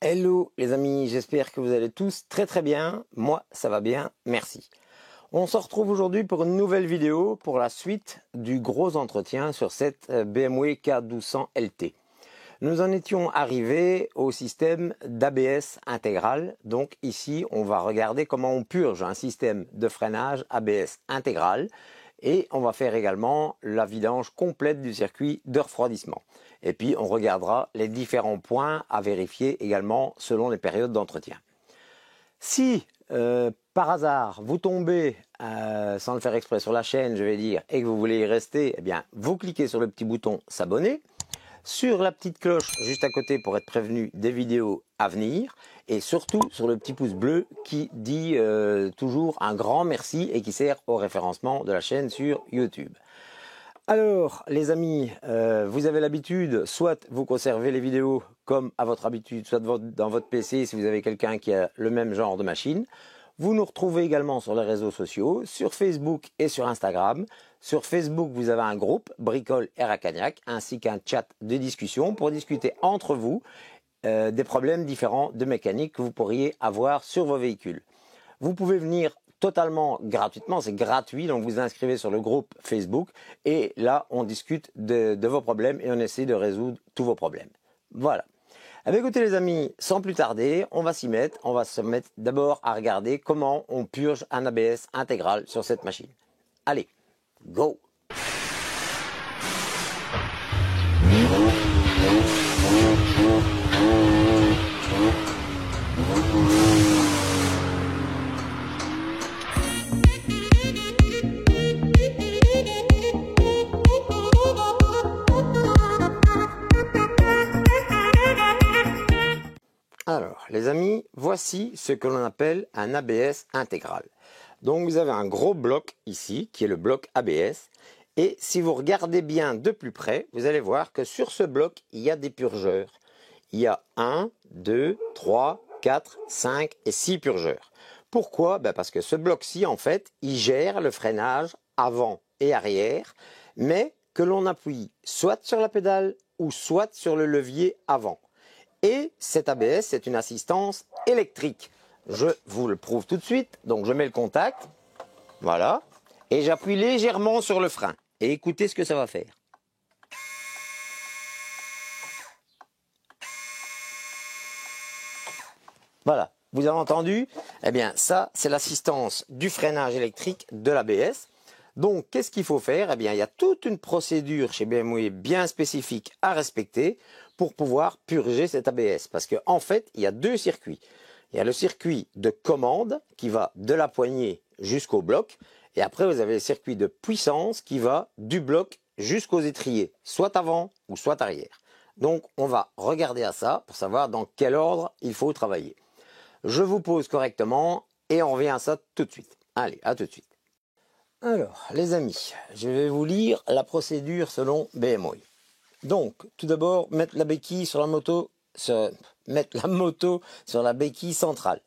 Hello les amis, j'espère que vous allez tous très bien. Moi ça va bien, merci. On se retrouve aujourd'hui pour une nouvelle vidéo pour la suite du gros entretien sur cette BMW K1200 LT. Nous en étions arrivés au système d'ABS intégral. Donc ici on va regarder comment on purge un système de freinage ABS intégral. Et on va faire également la vidange complète du circuit de refroidissement. Et puis on regardera les différents points à vérifier également selon les périodes d'entretien. Si par hasard vous tombez sans le faire exprès sur la chaîne, je vais dire, et que vous voulez y rester, eh bien vous cliquez sur le petit bouton s'abonner, sur la petite cloche juste à côté pour être prévenu des vidéos à venir, et surtout sur le petit pouce bleu qui dit toujours un grand merci et qui sert au référencement de la chaîne sur YouTube. Alors les amis, vous avez l'habitude, soit vous conservez les vidéos comme à votre habitude, soit dans votre PC si vous avez quelqu'un qui a le même genre de machine. Vous nous retrouvez également sur les réseaux sociaux, sur Facebook et sur Instagram. Sur Facebook, vous avez un groupe Bricole et Racagnac, ainsi qu'un chat de discussion pour discuter entre vous des problèmes différents de mécanique que vous pourriez avoir sur vos véhicules. Vous pouvez venir totalement gratuitement, c'est gratuit, donc vous inscrivez sur le groupe Facebook et là on discute de vos problèmes et on essaie de résoudre tous vos problèmes. Voilà. Eh bien, écoutez les amis, sans plus tarder, on va s'y mettre. On va se mettre d'abord à regarder comment on purge un ABS intégral sur cette machine. Allez, go! Alors, les amis, voici ce que l'on appelle un ABS intégral. Donc, vous avez un gros bloc ici, qui est le bloc ABS. Et si vous regardez bien de plus près, vous allez voir que sur ce bloc, il y a des purgeurs. Il y a 1, 2, 3, 4, 5 et 6 purgeurs. Pourquoi? Parce que ce bloc-ci, en fait, il gère le freinage avant et arrière, mais que l'on appuie soit sur la pédale ou soit sur le levier avant. Et cet ABS, c'est une assistance électrique. Je vous le prouve tout de suite. Donc je mets le contact, voilà, et j'appuie légèrement sur le frein. Et écoutez ce que ça va faire. Voilà, vous avez entendu? Eh bien ça, c'est l'assistance du freinage électrique de l'ABS. Donc qu'est-ce qu'il faut faire? Eh bien il y a toute une procédure chez BMW bien spécifique à respecter pour pouvoir purger cet ABS. Parce qu'en fait, il y a deux circuits. Il y a le circuit de commande qui va de la poignée jusqu'au bloc. Et après, vous avez le circuit de puissance qui va du bloc jusqu'aux étriers, soit avant ou soit arrière. Donc, on va regarder à ça pour savoir dans quel ordre il faut travailler. Je vous pose correctement et on revient à ça tout de suite. Allez, à tout de suite. Alors, les amis, je vais vous lire la procédure selon BMW. Donc, tout d'abord, mettre la béquille sur la moto, mettre la moto sur la béquille centrale.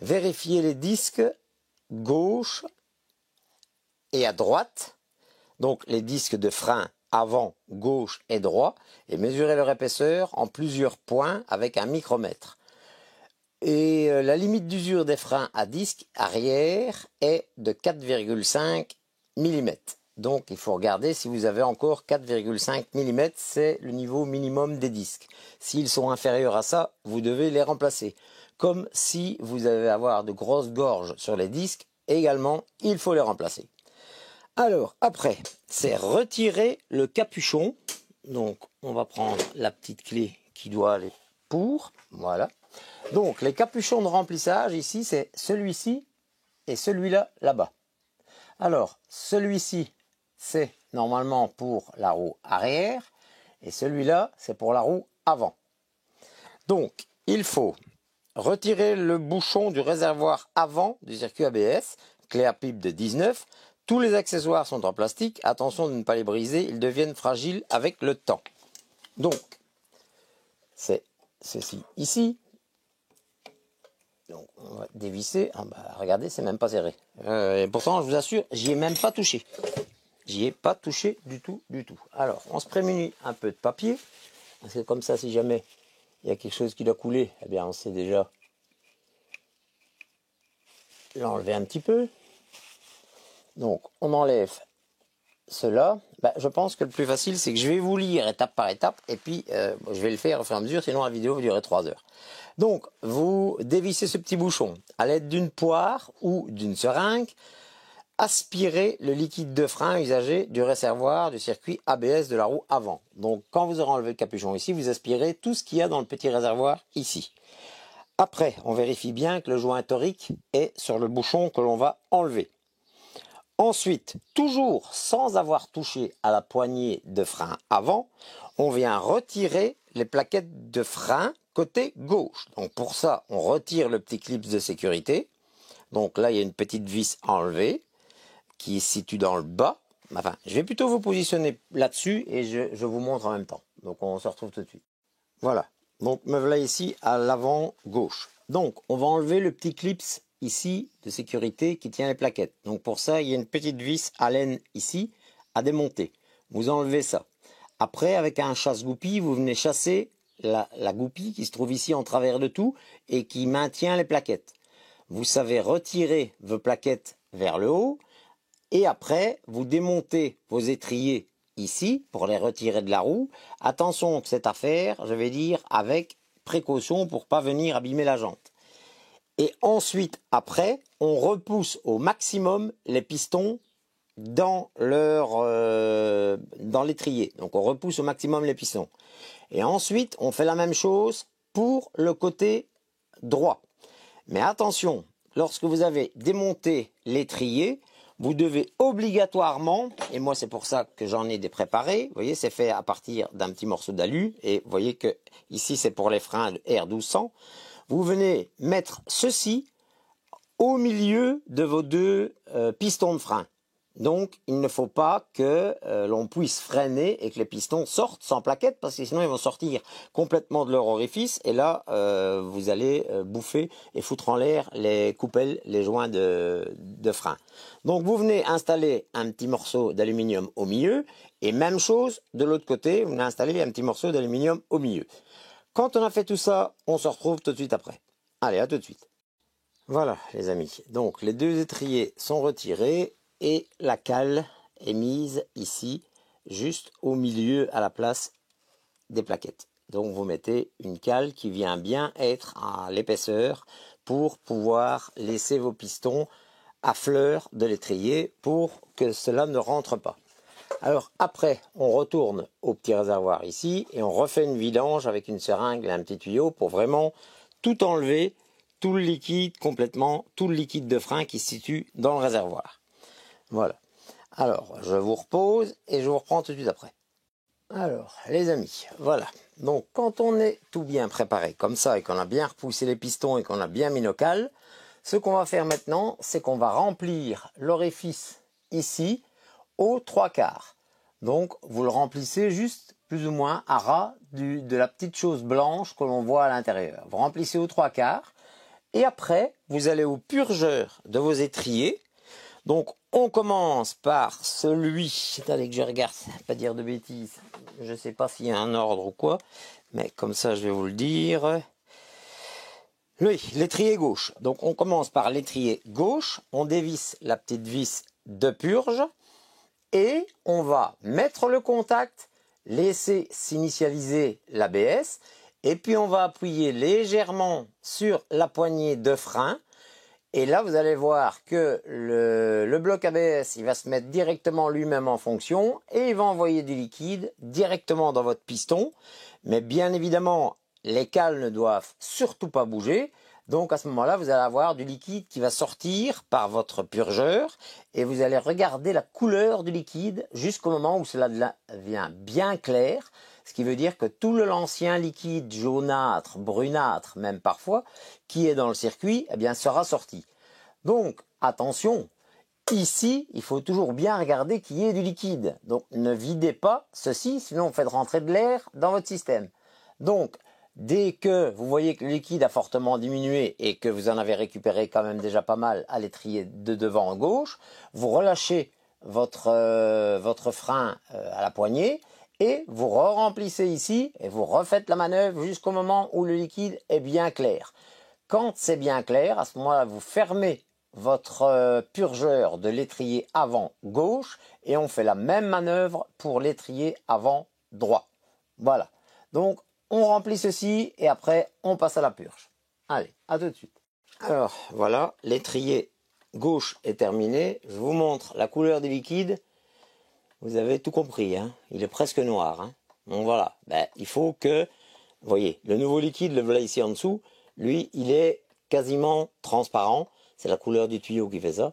Vérifier les disques gauche et à droite. Donc, les disques de frein avant, gauche et droit. Et mesurer leur épaisseur en plusieurs points avec un micromètre. Et la limite d'usure des freins à disque arrière est de 4,5 mm. Donc il faut regarder si vous avez encore 4,5 mm, c'est le niveau minimum des disques. S'ils sont inférieurs à ça, vous devez les remplacer. Comme si vous allez avoir de grosses gorges sur les disques, également, il faut les remplacer. Alors après, c'est retirer le capuchon. Donc on va prendre la petite clé qui doit aller pour, voilà. Donc les capuchons de remplissage ici, c'est celui-ci et celui-là là-bas. Alors celui-ci, c'est normalement pour la roue arrière et celui-là, c'est pour la roue avant. Donc, il faut retirer le bouchon du réservoir avant du circuit ABS, clé à pipe de 19. Tous les accessoires sont en plastique. Attention de ne pas les briser, ils deviennent fragiles avec le temps. Donc, c'est ceci ici. Donc, on va dévisser. Ah bah, regardez, c'est même pas serré. Et pourtant, je vous assure, j'y ai même pas touché. J'y ai pas touché du tout, du tout. Alors, on se prémunit un peu de papier. Parce que comme ça, si jamais il y a quelque chose qui doit couler, eh bien on sait déjà l'enlever un petit peu. Donc on enlève cela. Je pense que le plus facile, c'est que je vais vous lire étape par étape, et puis je vais le faire au fur et à mesure, sinon la vidéo va durer 3 heures. Donc vous dévissez ce petit bouchon à l'aide d'une poire ou d'une seringue. Aspirez le liquide de frein usagé du réservoir du circuit ABS de la roue avant. Donc quand vous aurez enlevé le capuchon ici, vous aspirez tout ce qu'il y a dans le petit réservoir ici. Après, on vérifie bien que le joint torique est sur le bouchon que l'on va enlever. Ensuite, toujours sans avoir touché à la poignée de frein avant, on vient retirer les plaquettes de frein côté gauche. Donc pour ça, on retire le petit clip de sécurité. Donc là, il y a une petite vis à enlever qui se situe dans le bas. Enfin, je vais plutôt vous positionner là-dessus et je vous montre en même temps. Donc on se retrouve tout de suite. Voilà. Donc me voilà ici à l'avant gauche. Donc on va enlever le petit clip ici de sécurité qui tient les plaquettes. Donc pour ça, il y a une petite vis à laine ici à démonter. Vous enlevez ça. Après, avec un chasse-goupille, vous venez chasser la goupille qui se trouve ici en travers de tout et qui maintient les plaquettes. Vous savez retirer vos plaquettes vers le haut. Et après, vous démontez vos étriers ici pour les retirer de la roue. Attention que cette affaire, je vais dire, avec précaution pour ne pas venir abîmer la jante. Et ensuite, après, on repousse au maximum les pistons dans l'étrier. Donc on repousse au maximum les pistons. Et ensuite, on fait la même chose pour le côté droit. Mais attention, lorsque vous avez démonté l'étrier, vous devez obligatoirement, et moi c'est pour ça que j'en ai des préparés, vous voyez c'est fait à partir d'un petit morceau d'alu, et vous voyez que ici c'est pour les freins R1200, vous venez mettre ceci au milieu de vos deux pistons de frein. Donc il ne faut pas que l'on puisse freiner et que les pistons sortent sans plaquette parce que sinon ils vont sortir complètement de leur orifice et là vous allez bouffer et foutre en l'air les coupelles, les joints de frein. Donc vous venez installer un petit morceau d'aluminium au milieu et même chose de l'autre côté, vous venez installer un petit morceau d'aluminium au milieu. Quand on a fait tout ça, on se retrouve tout de suite après. Allez, à tout de suite. Voilà les amis, donc les deux étriers sont retirés. Et la cale est mise ici, juste au milieu à la place des plaquettes. Donc vous mettez une cale qui vient bien être à l'épaisseur pour pouvoir laisser vos pistons à fleur de l'étrier pour que cela ne rentre pas. Alors après, on retourne au petit réservoir ici et on refait une vidange avec une seringue et un petit tuyau pour vraiment tout enlever, tout le liquide complètement, tout le liquide de frein qui se situe dans le réservoir. Voilà. Alors, je vous repose et je vous reprends tout de suite après. Alors, les amis, voilà. Donc, quand on est tout bien préparé comme ça et qu'on a bien repoussé les pistons et qu'on a bien mis nos cales, ce qu'on va faire maintenant, c'est qu'on va remplir l'orifice ici aux 3/4. Donc, vous le remplissez juste plus ou moins à ras de la petite chose blanche que l'on voit à l'intérieur. Vous remplissez aux 3/4 et après, vous allez au purgeur de vos étriers. Donc, on commence par celui, attendez que je regarde, pas dire de bêtises, je ne sais pas s'il y a un ordre ou quoi, mais comme ça je vais vous le dire. Oui, l'étrier gauche. Donc, on commence par l'étrier gauche, on dévisse la petite vis de purge et on va mettre le contact, laisser s'initialiser l'ABS et puis on va appuyer légèrement sur la poignée de frein. Et là, vous allez voir que le bloc ABS, il va se mettre directement lui-même en fonction et il va envoyer du liquide directement dans votre piston. Mais bien évidemment, les cales ne doivent surtout pas bouger. Donc à ce moment-là, vous allez avoir du liquide qui va sortir par votre purgeur et vous allez regarder la couleur du liquide jusqu'au moment où cela devient bien clair. Ce qui veut dire que tout l'ancien liquide jaunâtre, brunâtre même parfois, qui est dans le circuit, eh bien, sera sorti. Donc, attention, ici, il faut toujours bien regarder qu'il y ait du liquide. Donc, ne videz pas ceci, sinon vous faites rentrer de l'air dans votre système. Donc, dès que vous voyez que le liquide a fortement diminué et que vous en avez récupéré quand même déjà pas mal à l'étrier de devant à gauche, vous relâchez votre frein à la poignée et vous remplissez ici et vous refaites la manœuvre jusqu'au moment où le liquide est bien clair. Quand c'est bien clair, à ce moment-là, vous fermez votre purgeur de l'étrier avant gauche et on fait la même manœuvre pour l'étrier avant droit. Voilà. Donc, on remplit ceci et après, on passe à la purge. Allez, à tout de suite. Alors, voilà, l'étrier gauche est terminé. Je vous montre la couleur du liquide. Vous avez tout compris, hein. Il est presque noir. Hein. Donc voilà, il faut que, vous voyez, le nouveau liquide, le voilà ici en dessous, lui, il est quasiment transparent. C'est la couleur du tuyau qui fait ça.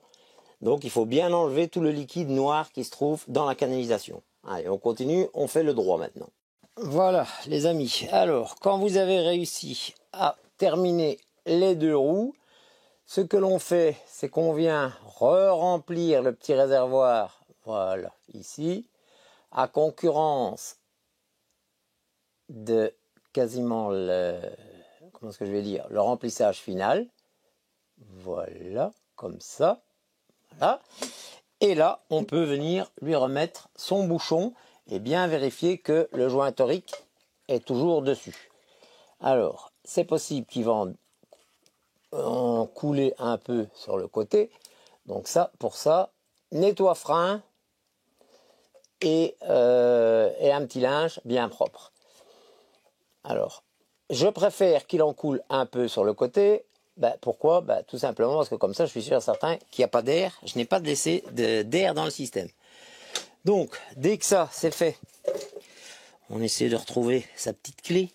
Donc il faut bien enlever tout le liquide noir qui se trouve dans la canalisation. Allez, on continue, on fait le droit maintenant. Voilà, les amis. Alors, quand vous avez réussi à terminer les deux roues, ce que l'on fait, c'est qu'on vient re-remplir le petit réservoir, voilà, ici, à concurrence de quasiment le, comment est-ce que je vais dire, le remplissage final. Voilà, comme ça. Voilà. Et là, on peut venir lui remettre son bouchon et bien vérifier que le joint torique est toujours dessus. Alors, c'est possible qu'il va en couler un peu sur le côté. Donc ça, pour ça, nettoie frein et un petit linge bien propre. Alors, je préfère qu'il en coule un peu sur le côté. Pourquoi? Tout simplement parce que comme ça, je suis sûr et certain qu'il n'y a pas d'air. Je n'ai pas laissé d'air dans le système. Donc, dès que ça, c'est fait, on essaie de retrouver sa petite clé.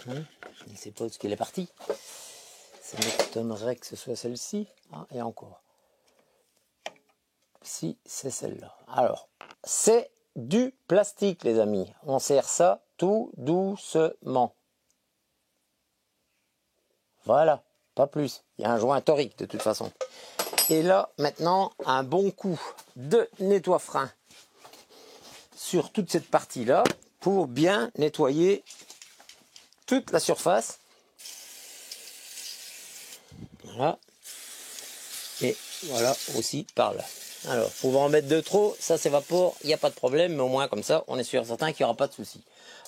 Hein, je ne sais pas où est-ce qu'elle est partie. Ça m'étonnerait que ce soit celle-ci. Ah, et encore. Si, c'est celle-là. Alors, c'est du plastique, les amis. On serre ça tout doucement. Voilà, pas plus. Il y a un joint torique de toute façon. Et là, maintenant, un bon coup de nettoie-frein sur toute cette partie-là pour bien nettoyer toute la surface. Voilà. Et voilà aussi par là. Alors, vous pouvez en mettre de trop, ça s'évapore, il n'y a pas de problème, mais au moins comme ça, on est sûr et certain qu'il n'y aura pas de souci.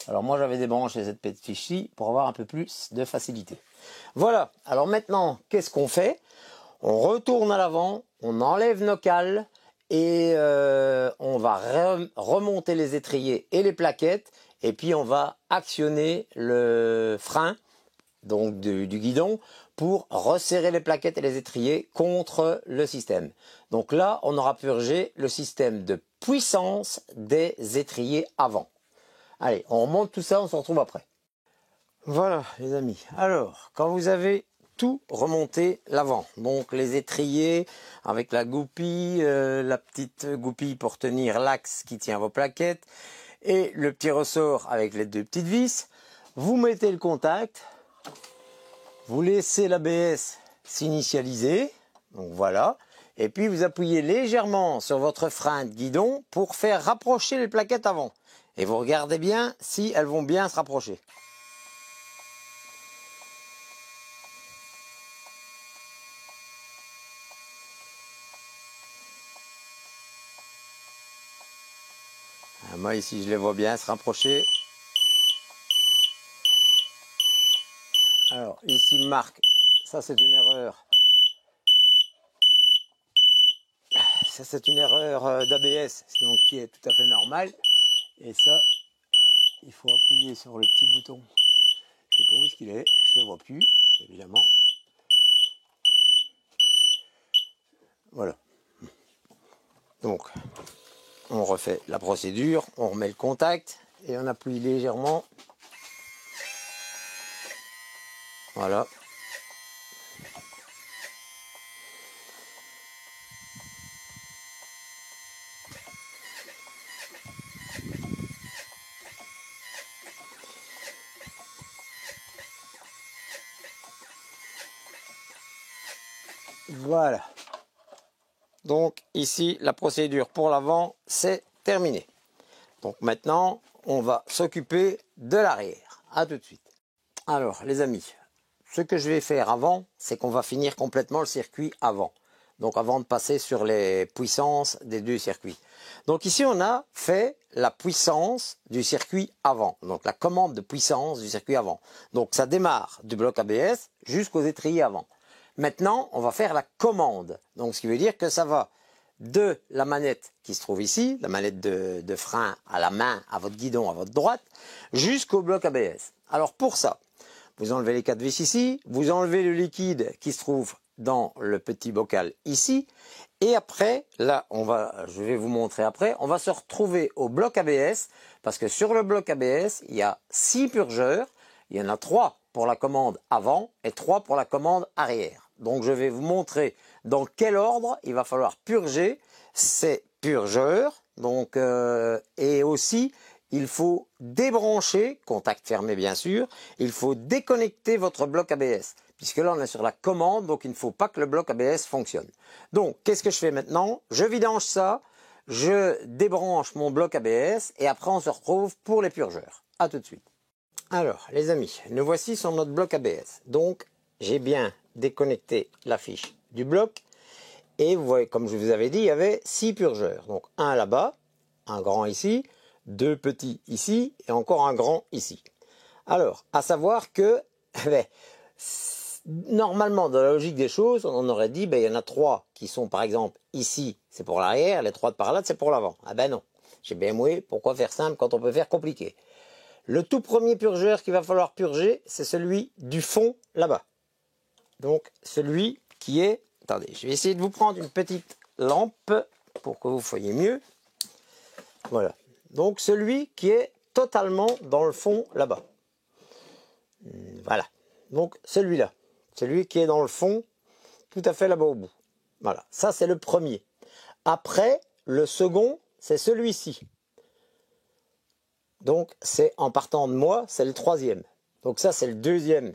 Alors moi, j'avais des branches et cette petite fiche-ci pour avoir un peu plus de facilité. Voilà, alors maintenant, qu'est-ce qu'on fait? On retourne à l'avant, on enlève nos cales et on va remonter les étriers et les plaquettes et puis on va actionner le frein donc du guidon pour resserrer les plaquettes et les étriers contre le système. Donc là, on aura purgé le système de puissance des étriers avant. Allez, on remonte tout ça, on se retrouve après. Voilà les amis, alors quand vous avez tout remonté l'avant, donc les étriers avec la goupille, la petite goupille pour tenir l'axe qui tient vos plaquettes et le petit ressort avec les deux petites vis, vous mettez le contact, vous laissez l'ABS s'initialiser, donc voilà, et puis vous appuyez légèrement sur votre frein de guidon pour faire rapprocher les plaquettes avant. Et vous regardez bien si elles vont bien se rapprocher. Moi ici je les vois bien se rapprocher. Alors ici marque, ça c'est une erreur. Ça c'est une erreur d'ABS, donc qui est tout à fait normale. Et ça, il faut appuyer sur le petit bouton. Je sais pas où est-ce qu'il est, je ne le vois plus, évidemment. Voilà. Donc, on refait la procédure, on remet le contact et on appuie légèrement. Voilà. Voilà. Donc ici, la procédure pour l'avant, c'est terminé. Donc maintenant, on va s'occuper de l'arrière. À tout de suite. Alors, les amis, ce que je vais faire avant, c'est qu'on va finir complètement le circuit avant. Donc avant de passer sur les puissances des deux circuits. Donc ici, on a fait la puissance du circuit avant. Donc la commande de puissance du circuit avant. Donc ça démarre du bloc ABS jusqu'aux étriers avant. Maintenant, on va faire la commande. Donc ce qui veut dire que ça va de la manette qui se trouve ici, la manette de frein à la main, à votre guidon, à votre droite, jusqu'au bloc ABS. Alors pour ça, vous enlevez les 4 vis ici, vous enlevez le liquide qui se trouve dans le petit bocal ici, et après, là, je vais vous montrer après, on va se retrouver au bloc ABS, parce que sur le bloc ABS, il y a 6 purgeurs, il y en a 3 pour la commande avant et 3 pour la commande arrière. Donc je vais vous montrer dans quel ordre il va falloir purger ces purgeurs. Donc, et aussi, il faut débrancher, contact fermé bien sûr, il faut déconnecter votre bloc ABS. Puisque là on est sur la commande, donc il ne faut pas que le bloc ABS fonctionne. Donc qu'est-ce que je fais maintenant? Je vidange ça, je débranche mon bloc ABS et après on se retrouve pour les purgeurs. A tout de suite. Alors les amis, nous voici sur notre bloc ABS. Donc j'ai bien déconnecté la fiche du bloc et vous voyez, comme je vous avais dit, il y avait 6 purgeurs. Donc un là-bas, un grand ici, 2 petits ici et encore un grand ici. Alors à savoir que normalement, dans la logique des choses, on aurait dit, il y en a 3 qui sont par exemple ici, c'est pour l'arrière, les 3 de par là, c'est pour l'avant. Ah ben non, chez BMW, pourquoi faire simple quand on peut faire compliqué? Le tout premier purgeur qu'il va falloir purger, c'est celui du fond là-bas. Donc celui qui est, attendez, je vais essayer de vous prendre une petite lampe pour que vous voyez mieux. Voilà, donc celui qui est totalement dans le fond là-bas. Voilà, donc celui-là. Celui qui est dans le fond, tout à fait là-bas au bout. Voilà, ça c'est le premier. Après, le second, c'est celui-ci. Donc, c'est en partant de moi, c'est le troisième. Donc ça, c'est le deuxième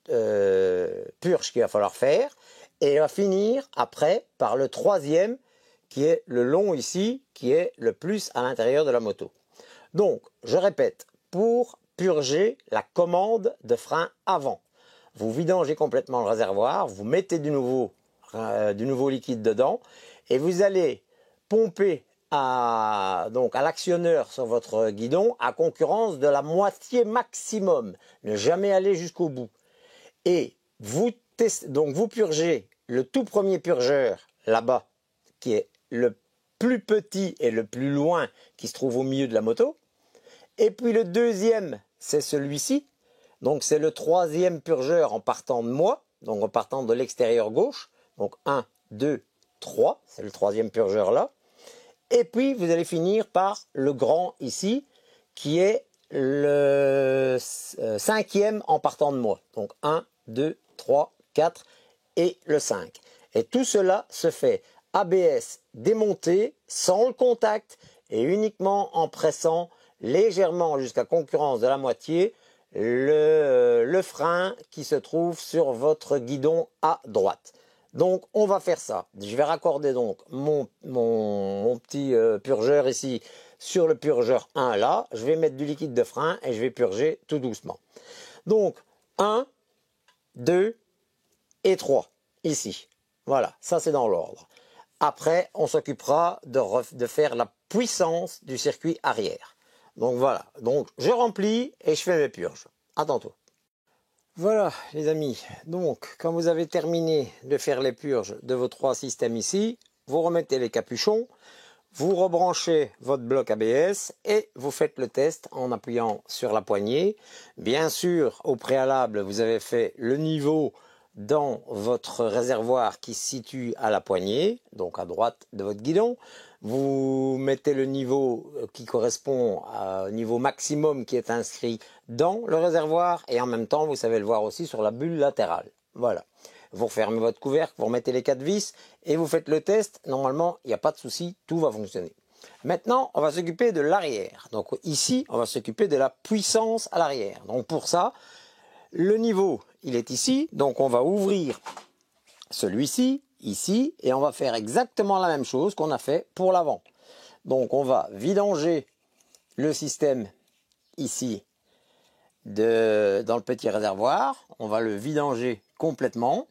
purge qu'il va falloir faire. Et il va finir après par le troisième, qui est le long ici, qui est le plus à l'intérieur de la moto. Donc, je répète, pour purger la commande de frein avant, vous vidangez complètement le réservoir, vous mettez du nouveau liquide dedans et vous allez pomper à l'actionneur sur votre guidon à concurrence de la moitié maximum. Ne jamais aller jusqu'au bout. Et vous purgez le tout premier purgeur là-bas, qui est le plus petit et le plus loin, qui se trouve au milieu de la moto. Et puis le deuxième, c'est celui-ci. Donc c'est le troisième purgeur en partant de moi, donc en partant de l'extérieur gauche. Donc 1, 2, 3, c'est le troisième purgeur là. Et puis vous allez finir par le grand ici, qui est le cinquième en partant de moi. Donc 1, 2, 3, 4 et le 5. Et tout cela se fait ABS démonté, sans le contact et uniquement en pressant légèrement jusqu'à concurrence de la moitié le frein qui se trouve sur votre guidon à droite. Donc on va faire ça. Je vais raccorder donc mon petit purgeur ici sur le purgeur 1 là. Je vais mettre du liquide de frein et je vais purger tout doucement. Donc 1, 2 et 3 ici. Voilà, ça c'est dans l'ordre. Après, on s'occupera de faire la puissance du circuit arrière. Donc voilà, donc je remplis et je fais mes purges. À tantôt. Voilà les amis, donc quand vous avez terminé de faire les purges de vos 3 systèmes ici, vous remettez les capuchons, vous rebranchez votre bloc ABS et vous faites le test en appuyant sur la poignée. Bien sûr, au préalable, vous avez fait le niveau dans votre réservoir qui se situe à la poignée, donc à droite de votre guidon. Vous mettez le niveau qui correspond au niveau maximum qui est inscrit dans le réservoir et en même temps, vous savez le voir aussi sur la bulle latérale. Voilà. Vous refermez votre couvercle, vous remettez les 4 vis et vous faites le test. Normalement, il n'y a pas de souci, tout va fonctionner. Maintenant, on va s'occuper de l'arrière. Donc ici, on va s'occuper de la puissance à l'arrière. Donc pour ça, le niveau, il est ici. Donc on va ouvrir celui-ci, ici, et on va faire exactement la même chose qu'on a fait pour l'avant. Donc on va vidanger le système ici dans le petit réservoir. On va le vidanger complètement.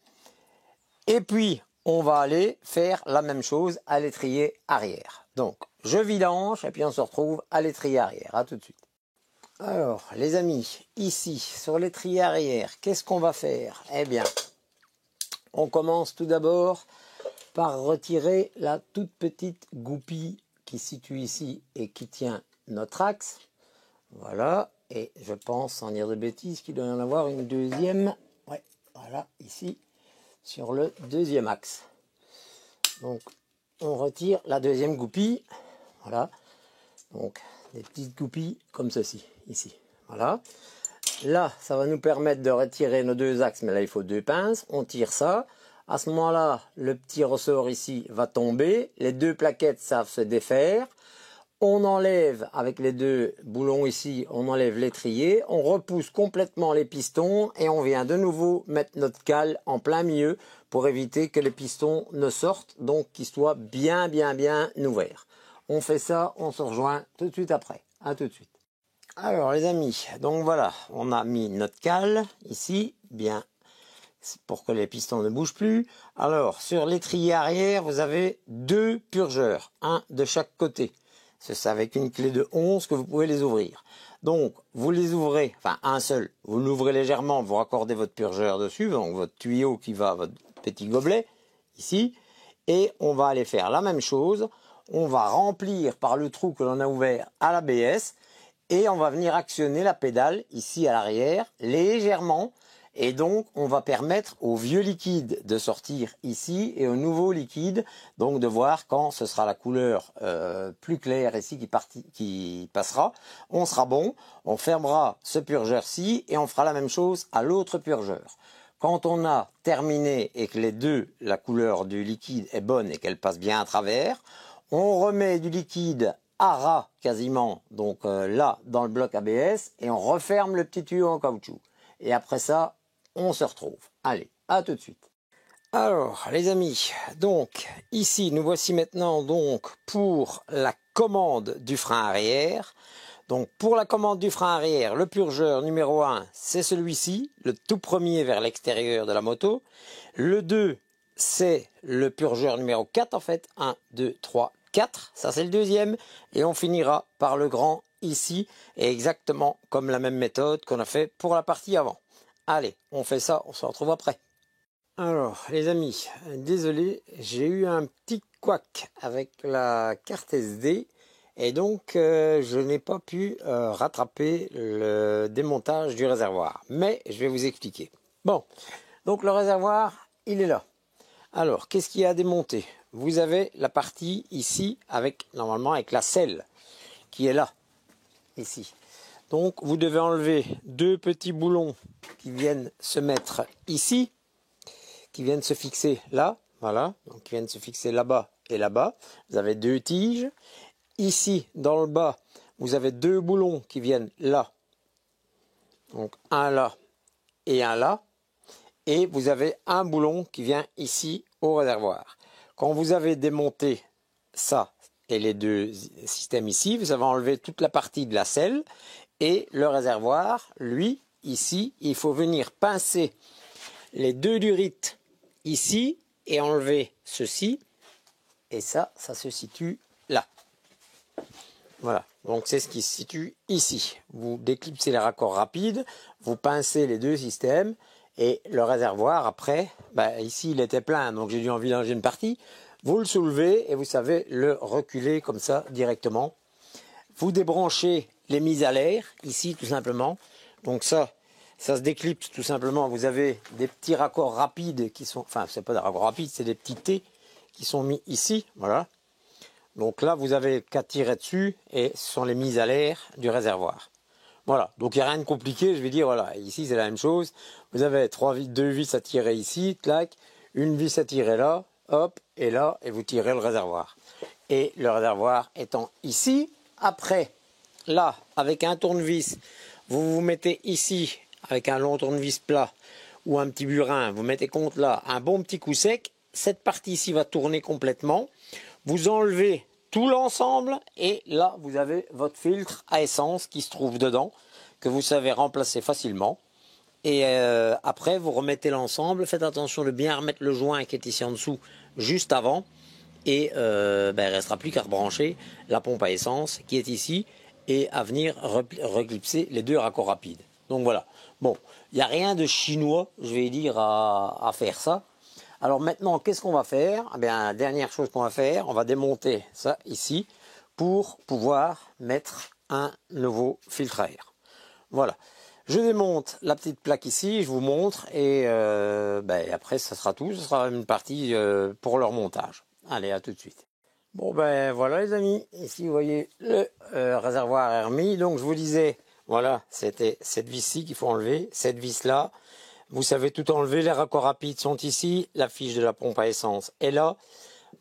Et puis, on va aller faire la même chose à l'étrier arrière. Donc, je vidange et puis on se retrouve à l'étrier arrière. À tout de suite. Alors, les amis, ici, sur l'étrier arrière, qu'est-ce qu'on va faire? Eh bien, on commence tout d'abord par retirer la toute petite goupille qui se situe ici et qui tient notre axe. Voilà, et je pense, sans dire de bêtises, qu'il doit y en avoir une deuxième. Ouais, voilà, ici, sur le deuxième axe. Donc, on retire la deuxième goupille. Voilà, donc des petites goupilles comme ceci, ici. Voilà. Là, ça va nous permettre de retirer nos deux axes, mais là, il faut deux pinces. On tire ça. À ce moment-là, le petit ressort ici va tomber. Les deux plaquettes savent se défaire. On enlève, avec les deux boulons ici, on enlève l'étrier. On repousse complètement les pistons et on vient de nouveau mettre notre cale en plein milieu pour éviter que les pistons ne sortent, donc qu'ils soient bien ouverts. On fait ça, on se rejoint tout de suite après. À tout de suite. Alors les amis, donc voilà, on a mis notre cale ici, bien, pour que les pistons ne bougent plus. Alors sur l'étrier arrière, vous avez deux purgeurs, un de chaque côté. C'est avec une clé de 11 que vous pouvez les ouvrir. Donc vous les ouvrez, enfin un seul, vous l'ouvrez légèrement, vous raccordez votre purgeur dessus, donc votre tuyau qui va à votre petit gobelet, ici, et on va aller faire la même chose. On va remplir par le trou que l'on a ouvert à l'ABS, et on va venir actionner la pédale ici à l'arrière légèrement, et donc on va permettre au vieux liquide de sortir ici et au nouveau liquide donc de voir quand ce sera la couleur plus claire ici qui passera. On sera bon, on fermera ce purgeur-ci et on fera la même chose à l'autre purgeur. Quand on a terminé et que les deux, la couleur du liquide est bonne et qu'elle passe bien à travers, on remet du liquide à ras quasiment, donc là dans le bloc ABS, et on referme le petit tuyau en caoutchouc. Et après ça, on se retrouve. Allez, à tout de suite. Alors les amis, donc ici nous voici maintenant donc pour la commande du frein arrière. Donc pour la commande du frein arrière, le purgeur numéro 1, c'est celui-ci, le tout premier vers l'extérieur de la moto. Le 2, c'est le purgeur numéro 4 en fait, 1, 2, 3, 4, ça c'est le deuxième. Et on finira par le grand ici, et exactement comme la même méthode qu'on a fait pour la partie avant. Allez, on fait ça, on se retrouve après. Alors les amis, désolé, j'ai eu un petit couac avec la carte SD. Et donc, je n'ai pas pu rattraper le démontage du réservoir. Mais je vais vous expliquer. Bon, donc le réservoir, il est là. Alors, qu'est-ce qu'il y a à démonter? Vous avez la partie ici, normalement avec la selle, qui est là, ici. Donc, vous devez enlever deux petits boulons qui viennent se mettre ici, qui viennent se fixer là, voilà, donc qui viennent se fixer là-bas et là-bas. Vous avez deux tiges. Ici, dans le bas, vous avez deux boulons qui viennent là. Donc, un là et un là. Et vous avez un boulon qui vient ici au réservoir. Quand vous avez démonté ça et les deux systèmes ici, vous avez enlevé toute la partie de la selle. Et le réservoir, lui, ici, il faut venir pincer les deux durites ici et enlever ceci. Et ça se situe là. Voilà, donc c'est ce qui se situe ici. Vous déclipsez les raccords rapides, vous pincez les deux systèmes et le réservoir après, ici il était plein donc j'ai dû en vidanger une partie. Vous le soulevez et vous savez le reculer comme ça directement. Vous débranchez les mises à l'air ici tout simplement. Donc ça se déclipse tout simplement. Vous avez des petits raccords rapides qui sont, enfin c'est pas des raccords rapides, c'est des petits T qui sont mis ici, voilà. Donc là, vous avez qu'à tirer dessus et ce sont les mises à l'air du réservoir. Voilà, donc il n'y a rien de compliqué, je vais dire, voilà, ici c'est la même chose. Vous avez deux vis à tirer ici, clac, une vis à tirer là, hop, et là, et vous tirez le réservoir. Et le réservoir étant ici, après, là, avec un tournevis, vous vous mettez ici, avec un long tournevis plat, ou un petit burin, vous mettez contre là, un bon petit coup sec, cette partie ici va tourner complètement. Vous enlevez tout l'ensemble et là vous avez votre filtre à essence qui se trouve dedans que vous savez remplacer facilement et après vous remettez l'ensemble. Faites attention de bien remettre le joint qui est ici en dessous juste avant et il ne restera plus qu'à rebrancher la pompe à essence qui est ici et à venir reclipser les deux raccords rapides. Donc voilà, bon, il n'y a rien de chinois, je vais dire, à faire ça. Alors maintenant, qu'est-ce qu'on va faire? Eh bien, la dernière chose qu'on va faire, on va démonter ça ici pour pouvoir mettre un nouveau filtre à air. Voilà. Je démonte la petite plaque ici, je vous montre et après ça sera tout, ce sera une partie pour leur montage. Allez, à tout de suite. Bon ben voilà les amis, ici vous voyez le réservoir Hermie. Donc je vous disais, voilà, c'était cette vis-ci qu'il faut enlever, cette vis-là. Vous savez tout enlever, les raccords rapides sont ici, la fiche de la pompe à essence est là.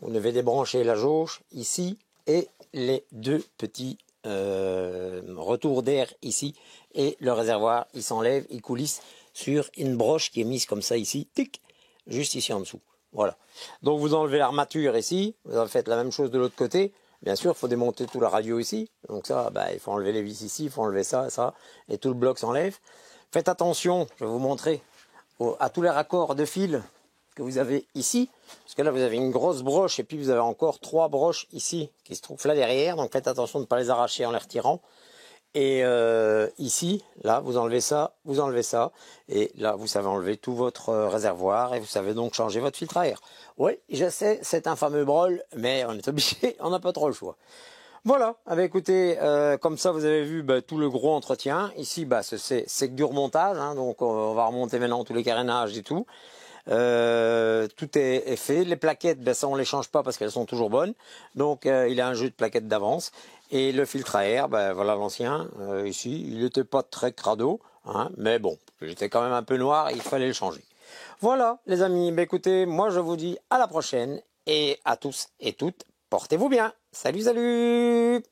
Vous devez débrancher la jauge ici et les deux petits retours d'air ici. Et le réservoir, il s'enlève, il coulisse sur une broche qui est mise comme ça ici, tic, juste ici en dessous. Voilà. Donc vous enlevez l'armature ici, vous faites la même chose de l'autre côté. Bien sûr, il faut démonter tout la radio ici. Donc ça, il faut enlever les vis ici, il faut enlever ça, et tout le bloc s'enlève. Faites attention, je vais vous montrer, à tous les raccords de fil que vous avez ici. Parce que là, vous avez une grosse broche et puis vous avez encore 3 broches ici qui se trouvent là derrière. Donc faites attention de ne pas les arracher en les retirant. Et ici, là, vous enlevez ça. Et là, vous savez enlever tout votre réservoir et vous savez donc changer votre filtre à air. Oui, je sais, c'est un fameux brol, mais on est obligé, on n'a pas trop le choix. Voilà, écoutez, comme ça vous avez vu tout le gros entretien. Ici, c'est que du remontage, hein, donc on va remonter maintenant tous les carénages et tout. Tout est fait. Les plaquettes, ça on les change pas parce qu'elles sont toujours bonnes. Donc il a un jeu de plaquettes d'avance. Et le filtre à air, voilà l'ancien, ici, il n'était pas très crado, hein, mais bon, il était quand même un peu noir, il fallait le changer. Voilà les amis, écoutez, moi je vous dis à la prochaine, et à tous et toutes, portez-vous bien. Salut, salut!